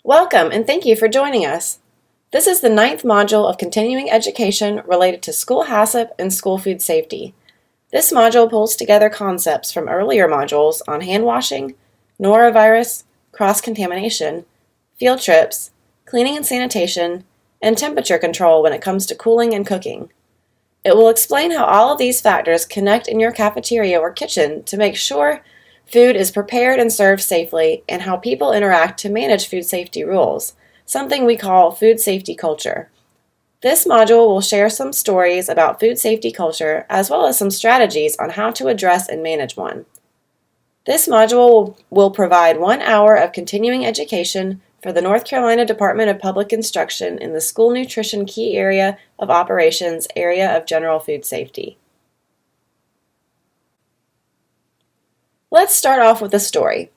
Welcome and thank you for joining us. This is the ninth module of continuing education related to school HACCP and school food safety. This module pulls together concepts from earlier modules on hand washing, norovirus, cross-contamination, field trips, cleaning and sanitation, and temperature control when it comes to cooling and cooking. It will explain how all of these factors connect in your cafeteria or kitchen to make sure food is prepared and served safely, and how people interact to manage food safety rules, something we call food safety culture. This module will share some stories about food safety culture as well as some strategies on how to address and manage one. This module will provide 1 hour of continuing education for the North Carolina Department of Public Instruction in the School Nutrition Key Area of Operations area of General Food Safety. Let's start off with a story.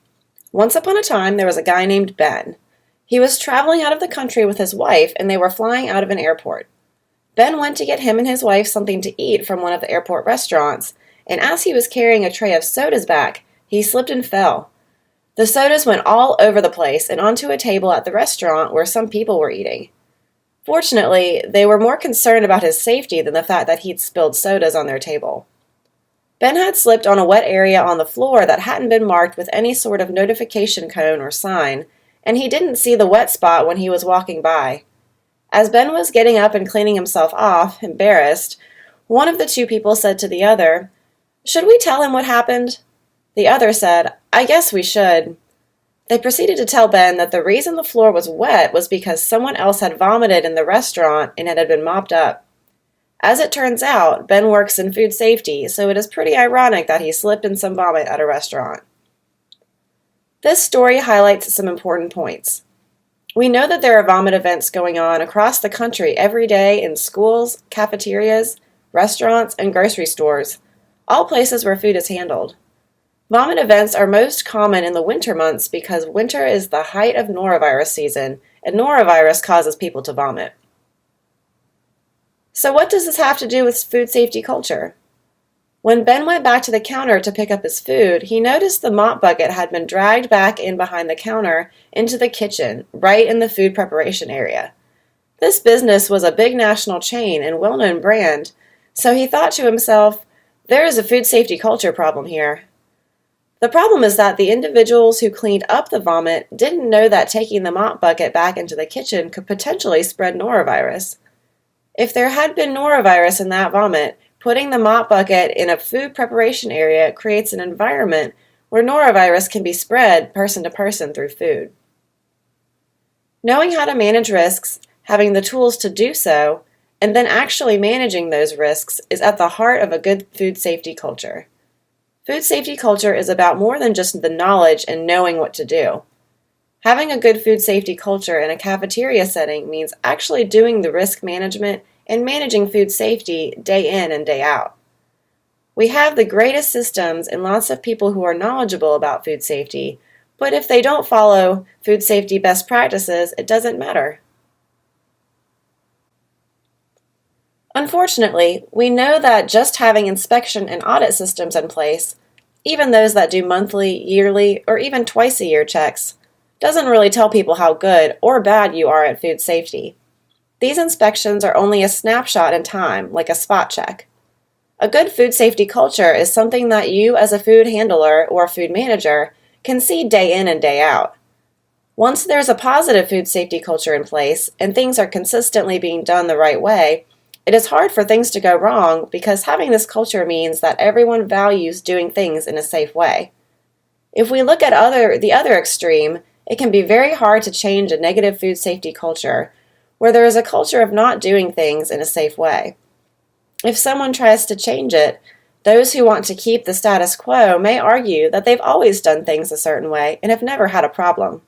Once upon a time, there was a guy named Ben. He was traveling out of the country with his wife, and they were flying out of an airport. Ben went to get him and his wife something to eat from one of the airport restaurants, and as he was carrying a tray of sodas back, he slipped and fell. The sodas went all over the place and onto a table at the restaurant where some people were eating. Fortunately, they were more concerned about his safety than the fact that he'd spilled sodas on their table. Ben had slipped on a wet area on the floor that hadn't been marked with any sort of notification cone or sign, and he didn't see the wet spot when he was walking by. As Ben was getting up and cleaning himself off, embarrassed, one of the two people said to the other, "Should we tell him what happened?" The other said, "I guess we should." They proceeded to tell Ben that the reason the floor was wet was because someone else had vomited in the restaurant and it had been mopped up. As it turns out, Ben works in food safety, so it is pretty ironic that he slipped in some vomit at a restaurant. This story highlights some important points. We know that there are vomit events going on across the country every day in schools, cafeterias, restaurants, and grocery stores, all places where food is handled. Vomit events are most common in the winter months because winter is the height of norovirus season, and norovirus causes people to vomit. So what does this have to do with food safety culture? When Ben went back to the counter to pick up his food, he noticed the mop bucket had been dragged back in behind the counter into the kitchen, right in the food preparation area. This business was a big national chain and well-known brand, so he thought to himself, there is a food safety culture problem here. The problem is that the individuals who cleaned up the vomit didn't know that taking the mop bucket back into the kitchen could potentially spread norovirus. If there had been norovirus in that vomit, putting the mop bucket in a food preparation area creates an environment where norovirus can be spread person to person through food. Knowing how to manage risks, having the tools to do so, and then actually managing those risks is at the heart of a good food safety culture. Food safety culture is about more than just the knowledge and knowing what to do. Having a good food safety culture in a cafeteria setting means actually doing the risk management and managing food safety day in and day out. We have the greatest systems and lots of people who are knowledgeable about food safety, but if they don't follow food safety best practices, it doesn't matter. Unfortunately, we know that just having inspection and audit systems in place, even those that do monthly, yearly, or even twice-a-year checks, doesn't really tell people how good or bad you are at food safety. These inspections are only a snapshot in time, like a spot check. A good food safety culture is something that you as a food handler or food manager can see day in and day out. Once there's a positive food safety culture in place and things are consistently being done the right way, it is hard for things to go wrong because having this culture means that everyone values doing things in a safe way. If we look at the other extreme, it can be very hard to change a negative food safety culture where there is a culture of not doing things in a safe way. If someone tries to change it, those who want to keep the status quo may argue that they've always done things a certain way and have never had a problem.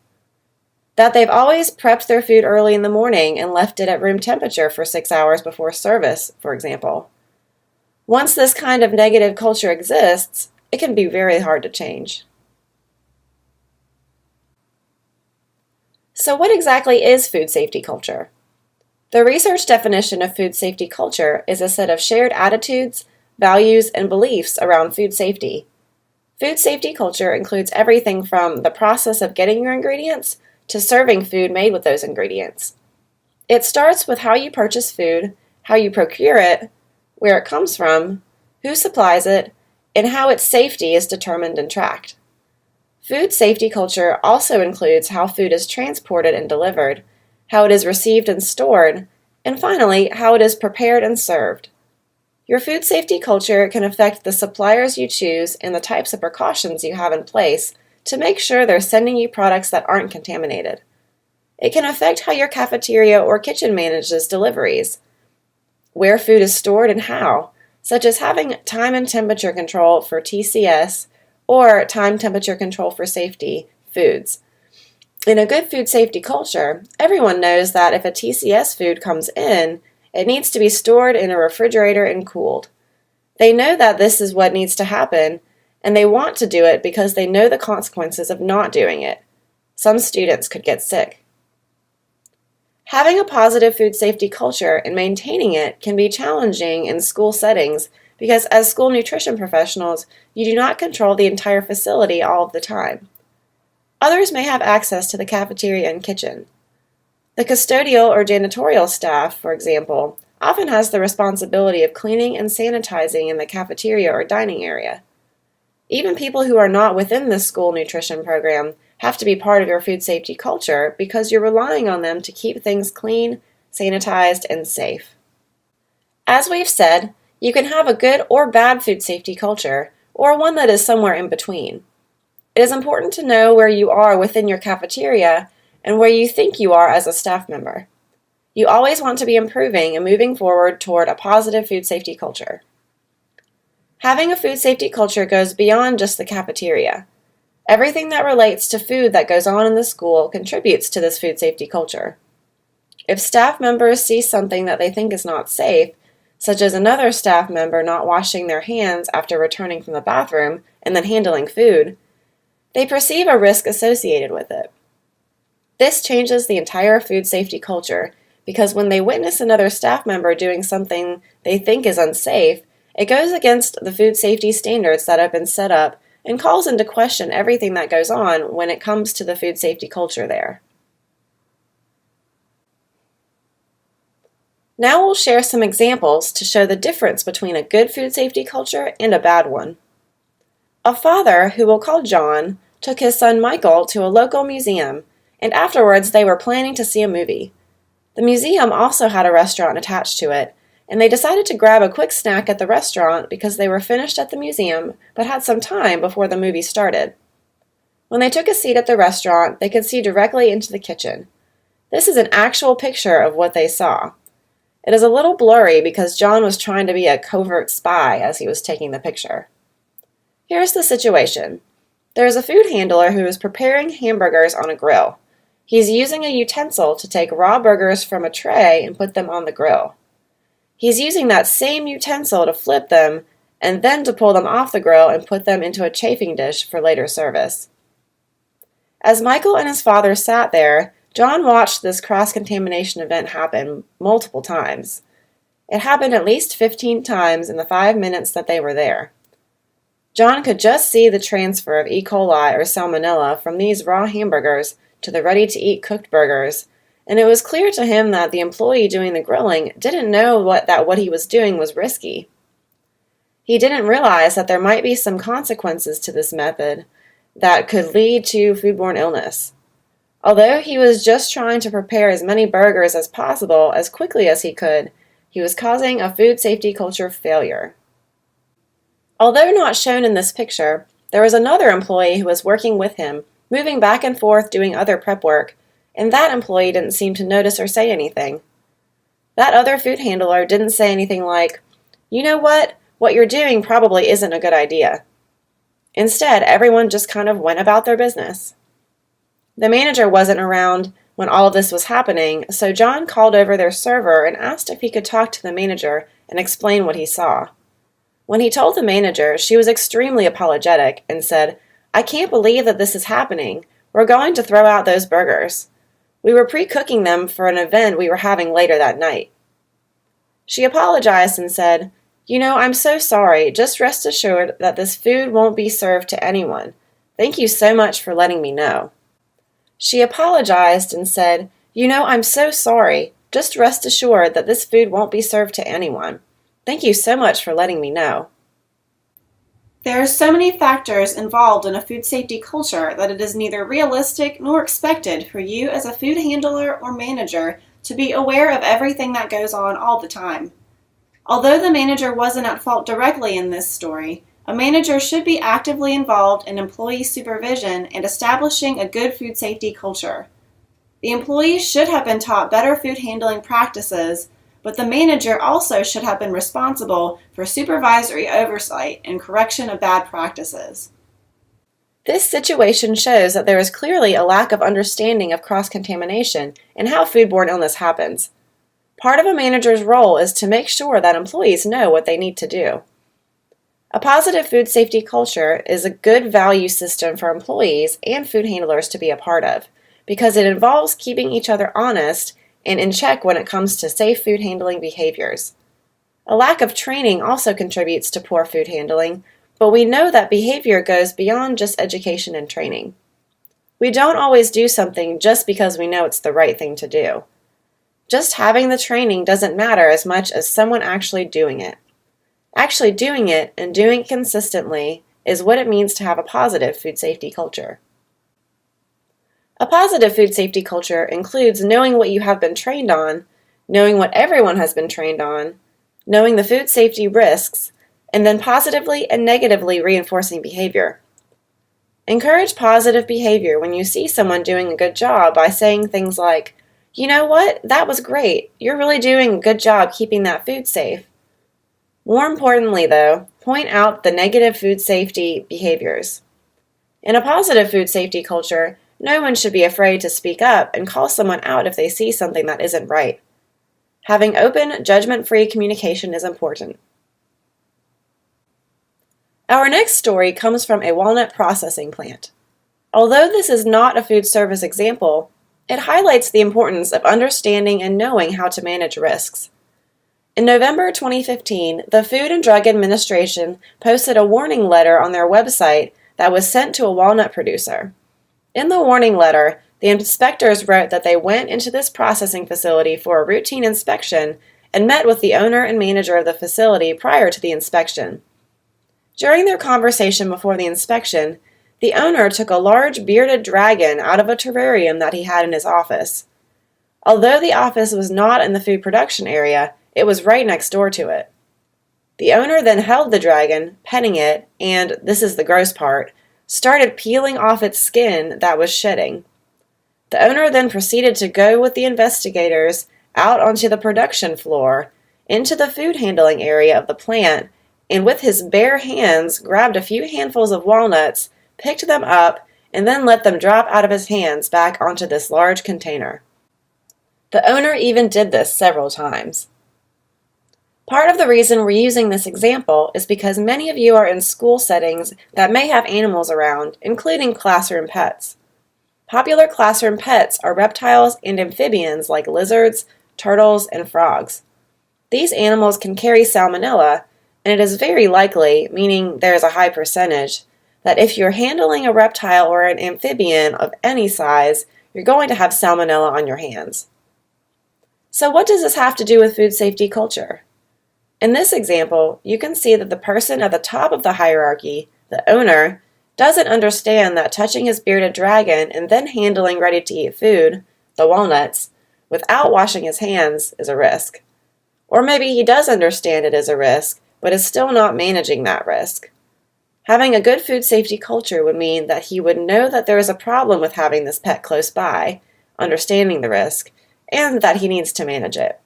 That they've always prepped their food early in the morning and left it at room temperature for 6 hours before service, for example. Once this kind of negative culture exists, it can be very hard to change. So what exactly is food safety culture? The research definition of food safety culture is a set of shared attitudes, values, and beliefs around food safety. Food safety culture includes everything from the process of getting your ingredients to serving food made with those ingredients. It starts with how you purchase food, how you procure it, where it comes from, who supplies it, and how its safety is determined and tracked. Food safety culture also includes how food is transported and delivered, how it is received and stored, and finally, how it is prepared and served. Your food safety culture can affect the suppliers you choose and the types of precautions you have in place to make sure they're sending you products that aren't contaminated. It can affect how your cafeteria or kitchen manages deliveries, where food is stored and how, such as having time and temperature control for TCS or time temperature control for safety foods. In a good food safety culture, everyone knows that if a TCS food comes in, it needs to be stored in a refrigerator and cooled. They know that this is what needs to happen, and they want to do it because they know the consequences of not doing it. Some students could get sick. Having a positive food safety culture and maintaining it can be challenging in school settings because as school nutrition professionals, you do not control the entire facility all of the time. Others may have access to the cafeteria and kitchen. The custodial or janitorial staff, for example, often has the responsibility of cleaning and sanitizing in the cafeteria or dining area. Even people who are not within the school nutrition program have to be part of your food safety culture because you're relying on them to keep things clean, sanitized, and safe. As we've said, you can have a good or bad food safety culture, or one that is somewhere in between. It is important to know where you are within your cafeteria and where you think you are as a staff member. You always want to be improving and moving forward toward a positive food safety culture. Having a food safety culture goes beyond just the cafeteria. Everything that relates to food that goes on in the school contributes to this food safety culture. If staff members see something that they think is not safe, such as another staff member not washing their hands after returning from the bathroom and then handling food, they perceive a risk associated with it. This changes the entire food safety culture because when they witness another staff member doing something they think is unsafe, it goes against the food safety standards that have been set up and calls into question everything that goes on when it comes to the food safety culture there. Now we'll share some examples to show the difference between a good food safety culture and a bad one. A father, who we'll call John, took his son Michael to a local museum, and afterwards they were planning to see a movie. The museum also had a restaurant attached to it, and they decided to grab a quick snack at the restaurant because they were finished at the museum but had some time before the movie started. When they took a seat at the restaurant, they could see directly into the kitchen. This is an actual picture of what they saw. It is a little blurry because John was trying to be a covert spy as he was taking the picture. Here's the situation. There is a food handler who is preparing hamburgers on a grill. He's using a utensil to take raw burgers from a tray and put them on the grill. He's using that same utensil to flip them and then to pull them off the grill and put them into a chafing dish for later service. As Michael and his father sat there, John watched this cross-contamination event happen multiple times. It happened at least 15 times in the 5 minutes that they were there. John could just see the transfer of E. coli or salmonella from these raw hamburgers to the ready-to-eat cooked burgers, and it was clear to him that the employee doing the grilling didn't know what he was doing was risky. He didn't realize that there might be some consequences to this method that could lead to foodborne illness. Although he was just trying to prepare as many burgers as possible as quickly as he could, he was causing a food safety culture failure. Although not shown in this picture, there was another employee who was working with him, moving back and forth doing other prep work, and that employee didn't seem to notice or say anything. That other food handler didn't say anything like, "You know what you're doing probably isn't a good idea." Instead, everyone just kind of went about their business. The manager wasn't around when all of this was happening, so John called over their server and asked if he could talk to the manager and explain what he saw. When he told the manager, she was extremely apologetic and said, "I can't believe that this is happening. We're going to throw out those burgers. We were pre-cooking them for an event we were having later that night." She apologized and said, "I'm so sorry. Just rest assured that this food won't be served to anyone. Thank you so much for letting me know." She apologized and said, I'm so sorry. Just rest assured that this food won't be served to anyone. Thank you so much for letting me know. There are so many factors involved in a food safety culture that it is neither realistic nor expected for you as a food handler or manager to be aware of everything that goes on all the time. Although the manager wasn't at fault directly in this story, a manager should be actively involved in employee supervision and establishing a good food safety culture. The employees should have been taught better food handling practices, but the manager also should have been responsible for supervisory oversight and correction of bad practices. This situation shows that there is clearly a lack of understanding of cross-contamination and how foodborne illness happens. Part of a manager's role is to make sure that employees know what they need to do. A positive food safety culture is a good value system for employees and food handlers to be a part of, because it involves keeping each other honest and in check when it comes to safe food handling behaviors. A lack of training also contributes to poor food handling, but we know that behavior goes beyond just education and training. We don't always do something just because we know it's the right thing to do. Just having the training doesn't matter as much as someone actually doing it. Actually doing it and doing it consistently is what it means to have a positive food safety culture. A positive food safety culture includes knowing what you have been trained on, knowing what everyone has been trained on, knowing the food safety risks, and then positively and negatively reinforcing behavior. Encourage positive behavior when you see someone doing a good job by saying things like, "You know what? That was great. You're really doing a good job keeping that food safe." More importantly, though, point out the negative food safety behaviors. In a positive food safety culture, no one should be afraid to speak up and call someone out if they see something that isn't right. Having open, judgment-free communication is important. Our next story comes from a walnut processing plant. Although this is not a food service example, it highlights the importance of understanding and knowing how to manage risks. In November 2015, the Food and Drug Administration posted a warning letter on their website that was sent to a walnut producer. In the warning letter, the inspectors wrote that they went into this processing facility for a routine inspection and met with the owner and manager of the facility prior to the inspection. During their conversation before the inspection, the owner took a large bearded dragon out of a terrarium that he had in his office. Although the office was not in the food production area, it was right next door to it. The owner then held the dragon, petting it, and, this is the gross part, started peeling off its skin that was shedding. The owner then proceeded to go with the investigators out onto the production floor, into the food handling area of the plant, and with his bare hands grabbed a few handfuls of walnuts, picked them up, and then let them drop out of his hands back onto this large container. The owner even did this several times. Part of the reason we're using this example is because many of you are in school settings that may have animals around, including classroom pets. Popular classroom pets are reptiles and amphibians like lizards, turtles, and frogs. These animals can carry salmonella, and it is very likely, meaning there is a high percentage, that if you're handling a reptile or an amphibian of any size, you're going to have salmonella on your hands. So what does this have to do with food safety culture? In this example, you can see that the person at the top of the hierarchy, the owner, doesn't understand that touching his bearded dragon and then handling ready-to-eat food, the walnuts, without washing his hands is a risk. Or maybe he does understand it is a risk, but is still not managing that risk. Having a good food safety culture would mean that he would know that there is a problem with having this pet close by, understanding the risk, and that he needs to manage it.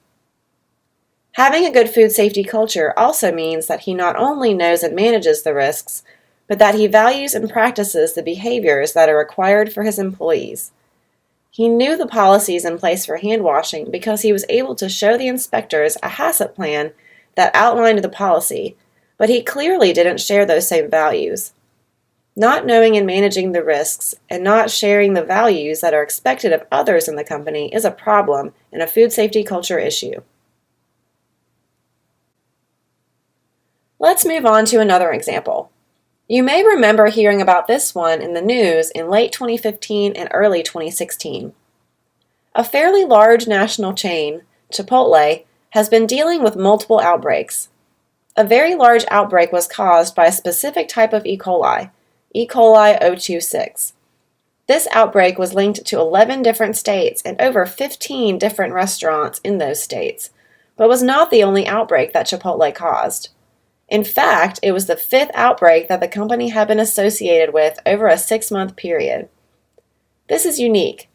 Having a good food safety culture also means that he not only knows and manages the risks, but that he values and practices the behaviors that are required for his employees. He knew the policies in place for hand washing because he was able to show the inspectors a HACCP plan that outlined the policy, but he clearly didn't share those same values. Not knowing and managing the risks and not sharing the values that are expected of others in the company is a problem and a food safety culture issue. Let's move on to another example. You may remember hearing about this one in the news in late 2015 and early 2016. A fairly large national chain, Chipotle, has been dealing with multiple outbreaks. A very large outbreak was caused by a specific type of E. coli, E. coli 026. This outbreak was linked to 11 different states and over 15 different restaurants in those states, but was not the only outbreak that Chipotle caused. In fact, it was the 5th outbreak that the company had been associated with over a 6-month period. This is unique.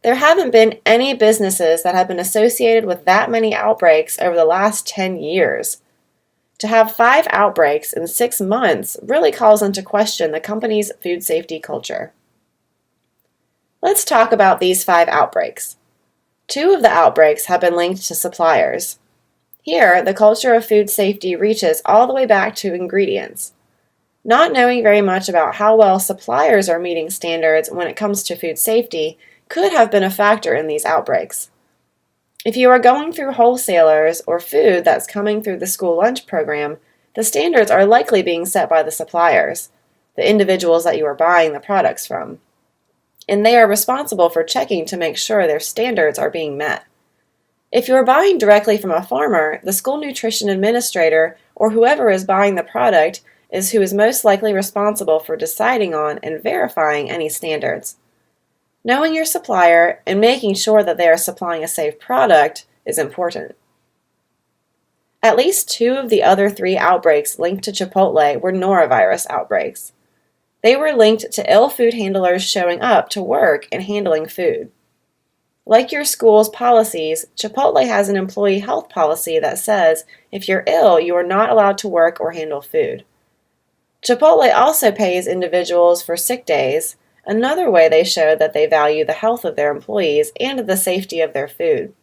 There haven't been any businesses that have been associated with that many outbreaks over the last 10 years. To have 5 outbreaks in 6 months really calls into question the company's food safety culture. Let's talk about these 5 outbreaks. 2 of the outbreaks have been linked to suppliers. Here, the culture of food safety reaches all the way back to ingredients. Not knowing very much about how well suppliers are meeting standards when it comes to food safety could have been a factor in these outbreaks. If you are going through wholesalers or food that's coming through the school lunch program, the standards are likely being set by the suppliers, the individuals that you are buying the products from, and they are responsible for checking to make sure their standards are being met. If you are buying directly from a farmer, the school nutrition administrator or whoever is buying the product is who is most likely responsible for deciding on and verifying any standards. Knowing your supplier and making sure that they are supplying a safe product is important. At least 2 of the other 3 outbreaks linked to Chipotle were norovirus outbreaks. They were linked to ill food handlers showing up to work and handling food. Like your school's policies, Chipotle has an employee health policy that says if you're ill, you are not allowed to work or handle food. Chipotle also pays individuals for sick days, another way they show that they value the health of their employees and the safety of their food.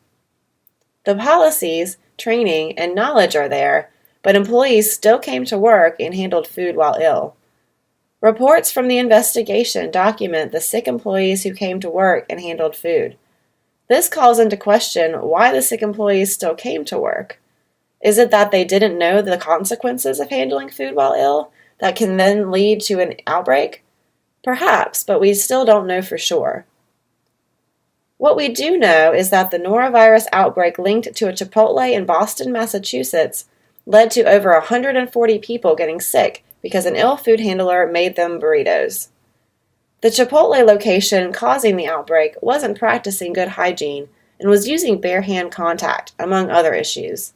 The policies, training, and knowledge are there, but employees still came to work and handled food while ill. Reports from the investigation document the sick employees who came to work and handled food. This calls into question why the sick employees still came to work. Is it that they didn't know the consequences of handling food while ill that can then lead to an outbreak? Perhaps, but we still don't know for sure. What we do know is that the norovirus outbreak linked to a Chipotle in Boston, Massachusetts, led to over 140 people getting sick because an ill food handler made them burritos. The Chipotle location causing the outbreak wasn't practicing good hygiene and was using bare hand contact, among other issues.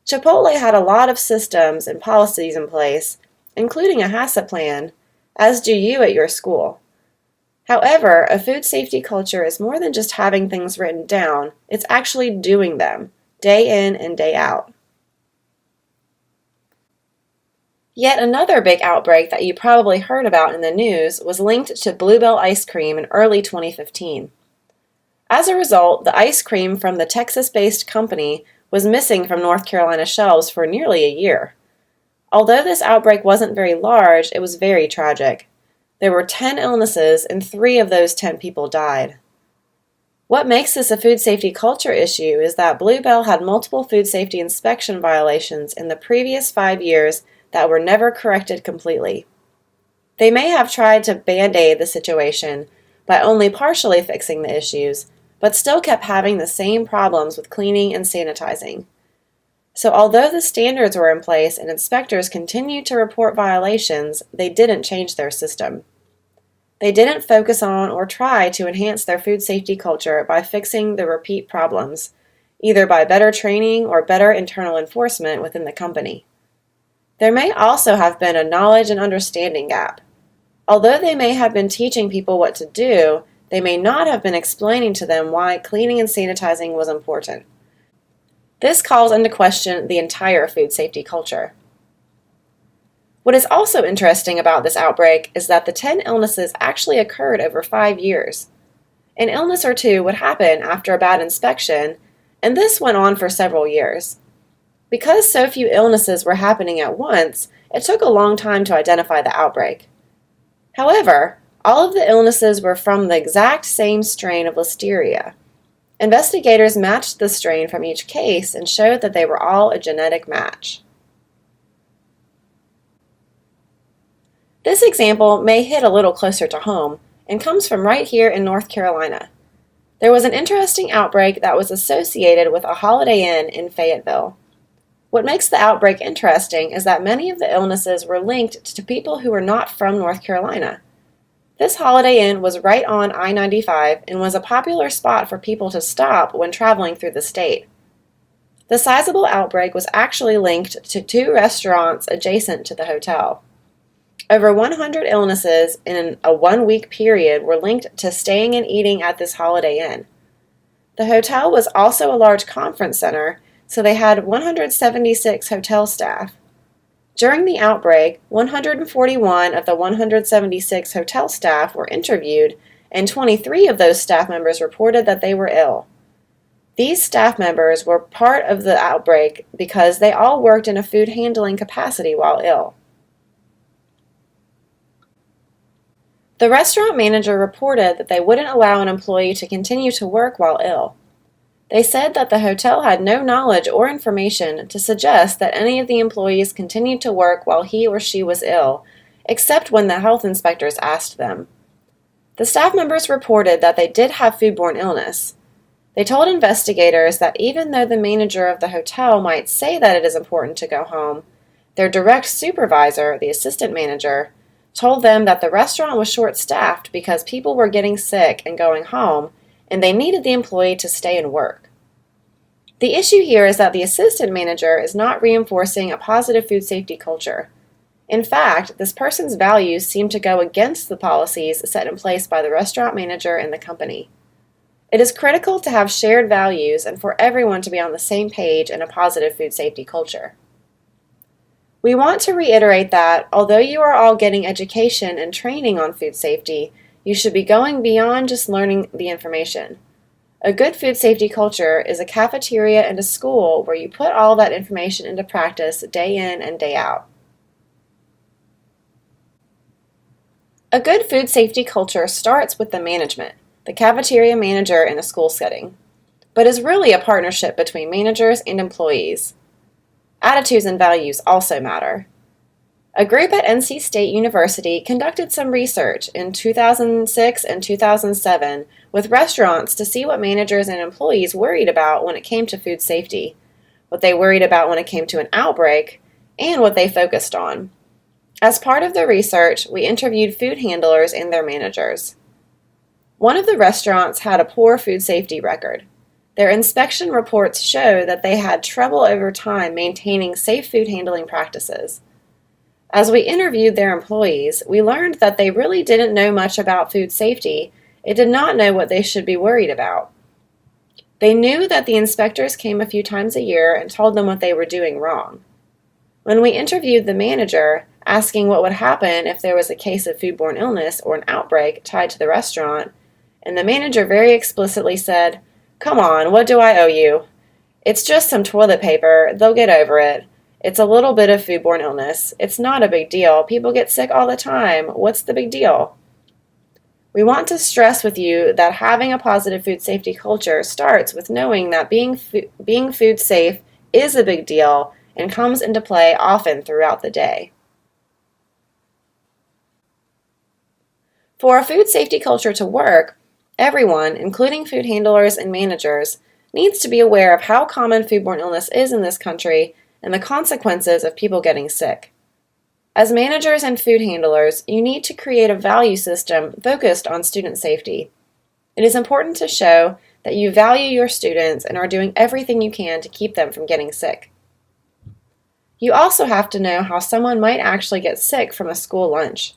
Chipotle had a lot of systems and policies in place, including a HACCP plan, as do you at your school. However, a food safety culture is more than just having things written down, it's actually doing them, day in and day out. Yet another big outbreak that you probably heard about in the news was linked to Bluebell ice cream in early 2015. As a result, the ice cream from the Texas-based company was missing from North Carolina shelves for nearly a year. Although this outbreak wasn't very large, it was very tragic. There were 10 illnesses, and 3 of those 10 people died. What makes this a food safety culture issue is that Bluebell had multiple food safety inspection violations in the previous 5 years that were never corrected completely. They may have tried to band-aid the situation by only partially fixing the issues, but still kept having the same problems with cleaning and sanitizing. So although the standards were in place and inspectors continued to report violations, they didn't change their system. They didn't focus on or try to enhance their food safety culture by fixing the repeat problems, either by better training or better internal enforcement within the company. There may also have been a knowledge and understanding gap. Although they may have been teaching people what to do, they may not have been explaining to them why cleaning and sanitizing was important. This calls into question the entire food safety culture. What is also interesting about this outbreak is that the 10 illnesses actually occurred over 5 years. An illness or 2 would happen after a bad inspection, and this went on for several years. Because so few illnesses were happening at once, it took a long time to identify the outbreak. However, all of the illnesses were from the exact same strain of Listeria. Investigators matched the strain from each case and showed that they were all a genetic match. This example may hit a little closer to home and comes from right here in North Carolina. There was an interesting outbreak that was associated with a Holiday Inn in Fayetteville. What makes the outbreak interesting is that many of the illnesses were linked to people who were not from North Carolina. This Holiday Inn was right on I-95 and was a popular spot for people to stop when traveling through the state. The sizable outbreak was actually linked to 2 restaurants adjacent to the hotel. Over 100 illnesses in a 1-week period were linked to staying and eating at this Holiday Inn. The hotel was also a large conference center, so they had 176 hotel staff. During the outbreak, 141 of the 176 hotel staff were interviewed, and 23 of those staff members reported that they were ill. These staff members were part of the outbreak because they all worked in a food handling capacity while ill. The restaurant manager reported that they wouldn't allow an employee to continue to work while ill. They said that the hotel had no knowledge or information to suggest that any of the employees continued to work while he or she was ill, except when the health inspectors asked them. The staff members reported that they did have foodborne illness. They told investigators that even though the manager of the hotel might say that it is important to go home, their direct supervisor, the assistant manager, told them that the restaurant was short-staffed because people were getting sick and going home, and they needed the employee to stay and work. The issue here is that the assistant manager is not reinforcing a positive food safety culture. In fact, this person's values seem to go against the policies set in place by the restaurant manager and the company. It is critical to have shared values and for everyone to be on the same page in a positive food safety culture. We want to reiterate that, although you are all getting education and training on food safety, you should be going beyond just learning the information. A good food safety culture is a cafeteria and a school where you put all that information into practice day in and day out. A good food safety culture starts with the management, the cafeteria manager in a school setting, but is really a partnership between managers and employees. Attitudes and values also matter. A group at NC State University conducted some research in 2006 and 2007 with restaurants to see what managers and employees worried about when it came to food safety, what they worried about when it came to an outbreak, and what they focused on. As part of the research, we interviewed food handlers and their managers. One of the restaurants had a poor food safety record. Their inspection reports show that they had trouble over time maintaining safe food handling practices. As we interviewed their employees, we learned that they really didn't know much about food safety and did not know what they should be worried about. They knew that the inspectors came a few times a year and told them what they were doing wrong. When we interviewed the manager, asking what would happen if there was a case of foodborne illness or an outbreak tied to the restaurant, and the manager very explicitly said, "Come on, what do I owe you? It's just some toilet paper. They'll get over it. It's a little bit of foodborne illness. It's not a big deal. People get sick all the time. What's the big deal?" We want to stress with you that having a positive food safety culture starts with knowing that being food safe is a big deal and comes into play often throughout the day. For a food safety culture to work, everyone, including food handlers and managers, needs to be aware of how common foodborne illness is in this country and the consequences of people getting sick. As managers and food handlers, you need to create a value system focused on student safety. It is important to show that you value your students and are doing everything you can to keep them from getting sick. You also have to know how someone might actually get sick from a school lunch.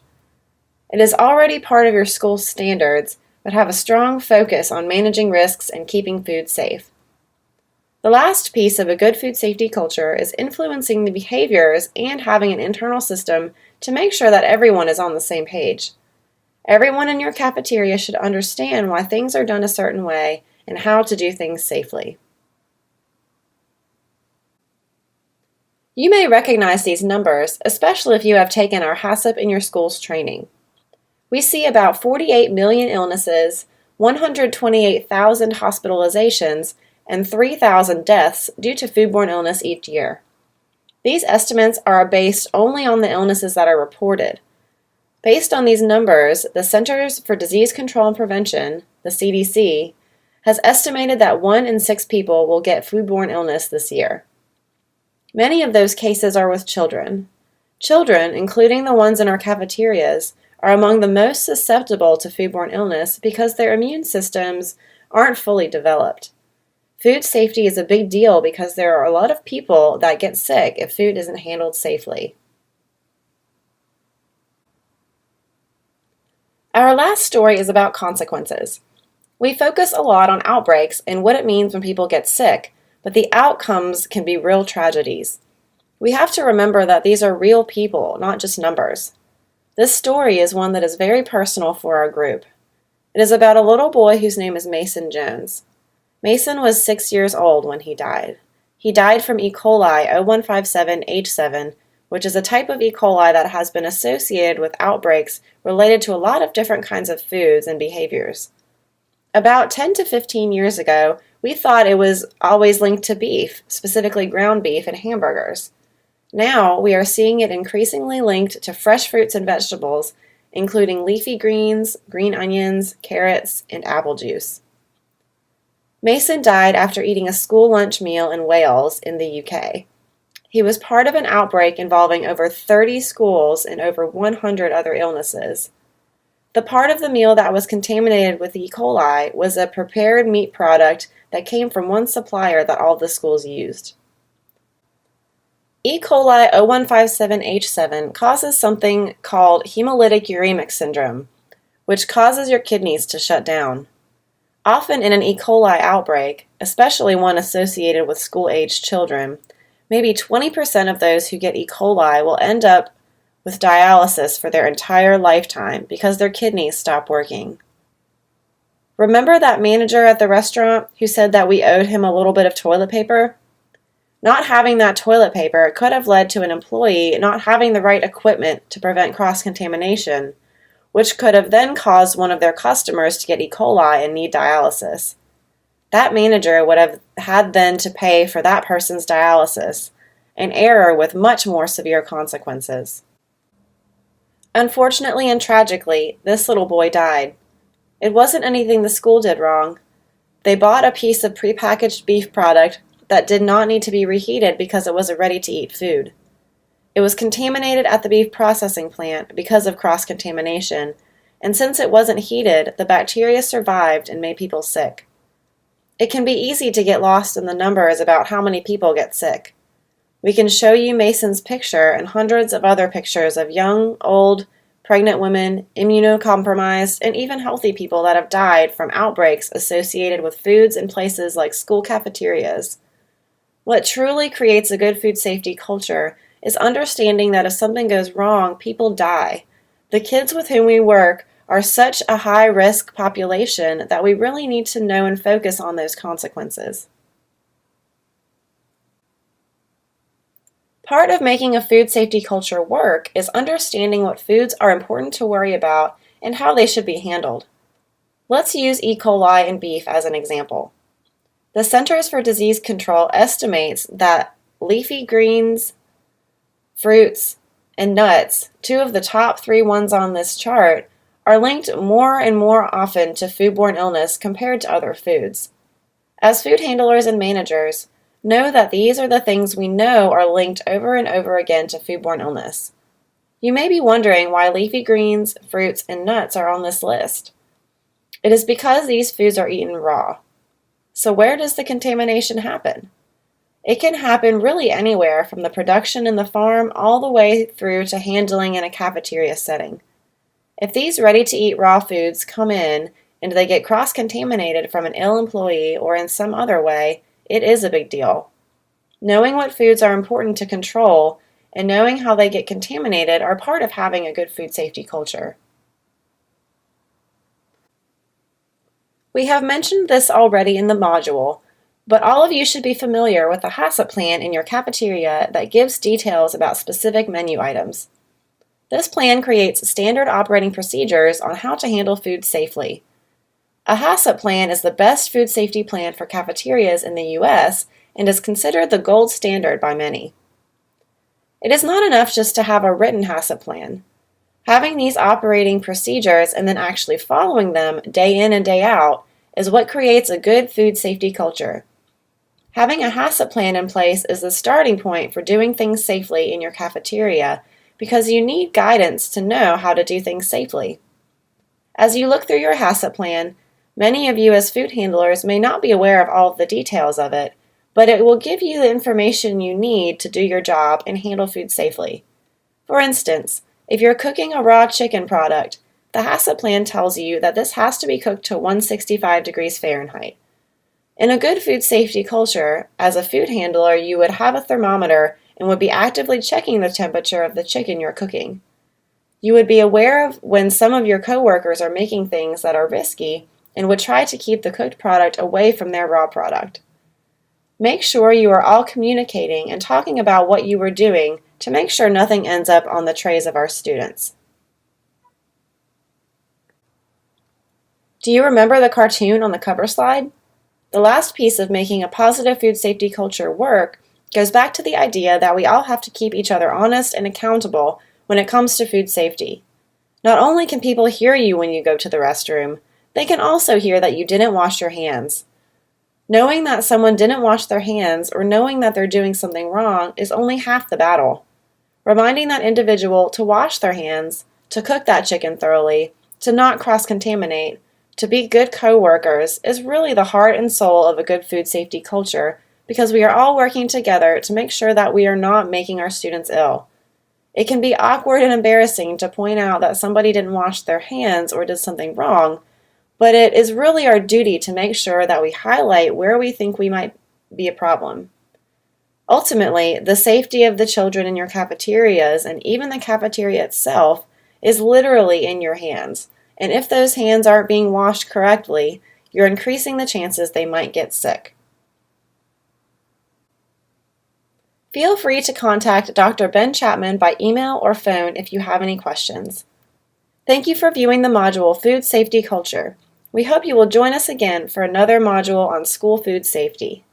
It is already part of your school's standards, but have a strong focus on managing risks and keeping food safe. The last piece of a good food safety culture is influencing the behaviors and having an internal system to make sure that everyone is on the same page. Everyone in your cafeteria should understand why things are done a certain way and how to do things safely. You may recognize these numbers, especially if you have taken our HACCP in your school's training. We see about 48 million illnesses, 128,000 hospitalizations, and 3,000 deaths due to foodborne illness each year. These estimates are based only on the illnesses that are reported. Based on these numbers, the Centers for Disease Control and Prevention, the CDC, has estimated that 1 in 6 people will get foodborne illness this year. Many of those cases are with children. Children, including the ones in our cafeterias, are among the most susceptible to foodborne illness because their immune systems aren't fully developed. Food safety is a big deal because there are a lot of people that get sick if food isn't handled safely. Our last story is about consequences. We focus a lot on outbreaks and what it means when people get sick, but the outcomes can be real tragedies. We have to remember that these are real people, not just numbers. This story is one that is very personal for our group. It is about a little boy whose name is Mason Jones. Mason was 6 years old when he died. He died from E. coli 0157H7, which is a type of E. coli that has been associated with outbreaks related to a lot of different kinds of foods and behaviors. About 10 to 15 years ago, we thought it was always linked to beef, specifically ground beef and hamburgers. Now, we are seeing it increasingly linked to fresh fruits and vegetables, including leafy greens, green onions, carrots, and apple juice. Mason died after eating a school lunch meal in Wales in the UK. He was part of an outbreak involving over 30 schools and over 100 other illnesses. The part of the meal that was contaminated with E. coli was a prepared meat product that came from one supplier that all the schools used. E. coli 0157H7 causes something called hemolytic uremic syndrome, which causes your kidneys to shut down. Often in an E. coli outbreak, especially one associated with school-aged children, maybe 20% of those who get E. coli will end up with dialysis for their entire lifetime because their kidneys stop working. Remember that manager at the restaurant who said that we owed him a little bit of toilet paper? Not having that toilet paper could have led to an employee not having the right equipment to prevent cross-contamination, which could have then caused one of their customers to get E. coli and need dialysis. That manager would have had then to pay for that person's dialysis, an error with much more severe consequences. Unfortunately and tragically, this little boy died. It wasn't anything the school did wrong. They bought a piece of prepackaged beef product that did not need to be reheated because it was a ready-to-eat food. It was contaminated at the beef processing plant because of cross-contamination, and since it wasn't heated, the bacteria survived and made people sick. It can be easy to get lost in the numbers about how many people get sick. We can show you Mason's picture and hundreds of other pictures of young, old, pregnant women, immunocompromised, and even healthy people that have died from outbreaks associated with foods in places like school cafeterias. What truly creates a good food safety culture is understanding that if something goes wrong, people die. The kids with whom we work are such a high-risk population that we really need to know and focus on those consequences. Part of making a food safety culture work is understanding what foods are important to worry about and how they should be handled. Let's use E. coli in beef as an example. The Centers for Disease Control estimates that leafy greens, fruits, and nuts, 2 of the top 3 ones on this chart, are linked more and more often to foodborne illness compared to other foods. As food handlers and managers, know that these are the things we know are linked over and over again to foodborne illness. You may be wondering why leafy greens, fruits, and nuts are on this list. It is because these foods are eaten raw. So where does the contamination happen? It can happen really anywhere from the production in the farm all the way through to handling in a cafeteria setting. If these ready-to-eat raw foods come in and they get cross-contaminated from an ill employee or in some other way, it is a big deal. Knowing what foods are important to control and knowing how they get contaminated are part of having a good food safety culture. We have mentioned this already in the module, but all of you should be familiar with the HACCP plan in your cafeteria that gives details about specific menu items. This plan creates standard operating procedures on how to handle food safely. A HACCP plan is the best food safety plan for cafeterias in the U.S. and is considered the gold standard by many. It is not enough just to have a written HACCP plan. Having these operating procedures and then actually following them day in and day out is what creates a good food safety culture. Having a HACCP plan in place is the starting point for doing things safely in your cafeteria because you need guidance to know how to do things safely. As you look through your HACCP plan, many of you as food handlers may not be aware of all of the details of it, but it will give you the information you need to do your job and handle food safely. For instance, if you're cooking a raw chicken product, the HACCP plan tells you that this has to be cooked to 165 degrees Fahrenheit. In a good food safety culture, as a food handler, you would have a thermometer and would be actively checking the temperature of the chicken you're cooking. You would be aware of when some of your coworkers are making things that are risky and would try to keep the cooked product away from their raw product. Make sure you are all communicating and talking about what you are doing to make sure nothing ends up on the trays of our students. Do you remember the cartoon on the cover slide? The last piece of making a positive food safety culture work goes back to the idea that we all have to keep each other honest and accountable when it comes to food safety. Not only can people hear you when you go to the restroom, they can also hear that you didn't wash your hands. Knowing that someone didn't wash their hands or knowing that they're doing something wrong is only half the battle. Reminding that individual to wash their hands, to cook that chicken thoroughly, to not cross-contaminate, to be good co-workers is really the heart and soul of a good food safety culture because we are all working together to make sure that we are not making our students ill. It can be awkward and embarrassing to point out that somebody didn't wash their hands or did something wrong, but it is really our duty to make sure that we highlight where we think we might be a problem. Ultimately, the safety of the children in your cafeterias and even the cafeteria itself is literally in your hands, and if those hands aren't being washed correctly, you're increasing the chances they might get sick. Feel free to contact Dr. Ben Chapman by email or phone if you have any questions. Thank you for viewing the module Food Safety Culture. We hope you will join us again for another module on school food safety.